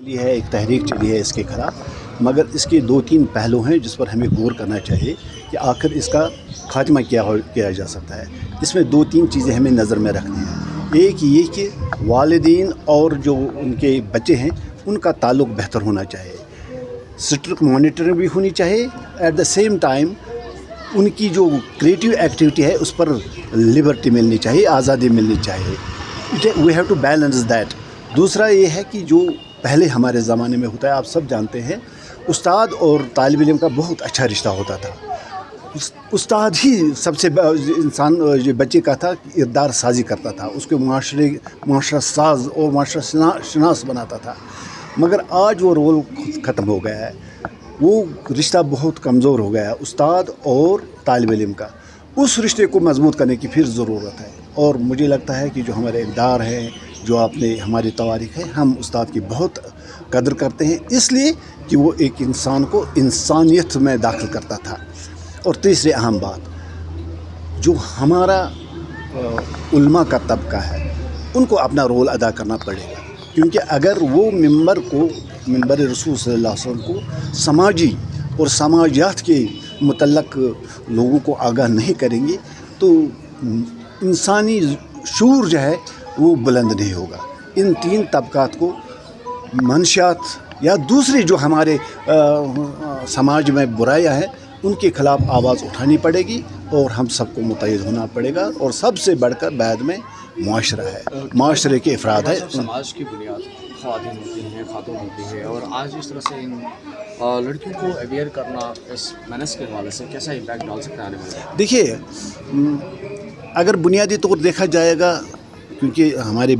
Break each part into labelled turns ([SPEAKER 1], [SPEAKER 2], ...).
[SPEAKER 1] चली है, एक तहरीक चली है इसके खिलाफ, मगर इसके दो तीन पहलू हैं जिस पर हमें गौर करना चाहिए कि आखिर इसका खात्मा किया जा सकता है। इसमें दो तीन चीज़ें हमें नज़र में रखनी है। एक ये कि वालिदैन और जो उनके बच्चे हैं उनका ताल्लुक़ बेहतर होना चाहिए, स्ट्रिक्ट मॉनिटरिंग भी होनी चाहिए। एट द सेम टाइम उनकी जो क्रिएटिव एक्टिविटी है उस पर लिबर्टी मिलनी चाहिए, आज़ादी मिलनी चाहिए। We have to balance that. दूसरा ये है कि जो पहले हमारे ज़माने में होता है, आप सब जानते हैं, उस्ताद और तालिब इल्म का बहुत अच्छा रिश्ता होता था। उस्ताद ही सबसे इंसान जो बच्चे का था इरदार साजी करता था, उसको माशरा साज और माशरा शनास बनाता था। मगर आज वो रोल ख़त्म हो गया है, वो रिश्ता बहुत कमज़ोर हो गया है उस्ताद और तालिब इल्म का। उस रिश्ते को मजबूत करने की फिर ज़रूरत है। और मुझे लगता है कि जो हमारे इक़दार हैं, जो आपने हमारी तवारीख़ है, हम उस्ताद की बहुत कदर करते हैं, इसलिए कि वो एक इंसान को इंसानियत में दाखिल करता था। और तीसरी अहम बात, जो हमारा उल्मा का तबका है उनको अपना रोल अदा करना पड़ेगा, क्योंकि अगर वो मिंबर रसूल सल्लल्लाहु अलैहि वसल्लम को समाजी और समाजियात के मुतल्लक लोगों को आगाह नहीं करेंगे तो इंसानी शूर जो है वो बुलंद नहीं होगा। इन तीन तबकात को मंशियात या दूसरी जो हमारे समाज में बुराइयां हैं उनके ख़िलाफ़ आवाज़ उठानी पड़ेगी और हम सबको मुतहद होना पड़ेगा। और सबसे बढ़कर बाद में मुआशरा है, मुआशरे के अफराद है।
[SPEAKER 2] समाज की बुनियाद ख़वातीन होती हैं, खातून होती है, और आज इस तरह से इन लड़कियों को अवेयर करना इस मैनेज के हवाले से कैसा इम्पैक्ट डाल सकता है आने वाले?
[SPEAKER 1] देखिए, अगर बुनियादी तौर देखा जाएगा, क्योंकि हमारे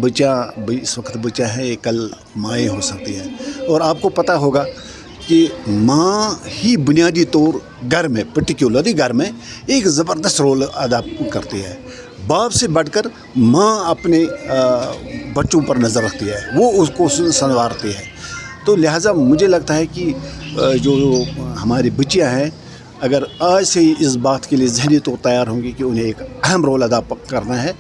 [SPEAKER 1] इस वक्त बच्चा है, कल माएँ हो सकती हैं, और आपको पता होगा कि माँ ही बुनियादी तौर घर में, पर्टिकुलरली घर में एक ज़बरदस्त रोल अदा करती है। बाप से बढ़कर माँ अपने बच्चों पर नज़र रखती है, वो उसको संवारती है। तो लिहाजा मुझे लगता है कि जो हमारी बच्चियाँ हैं, अगर आज से ही इस बात के लिए ज़हनी तौर तैयार होंगी कि उन्हें एक अहम रोल अदा करना है,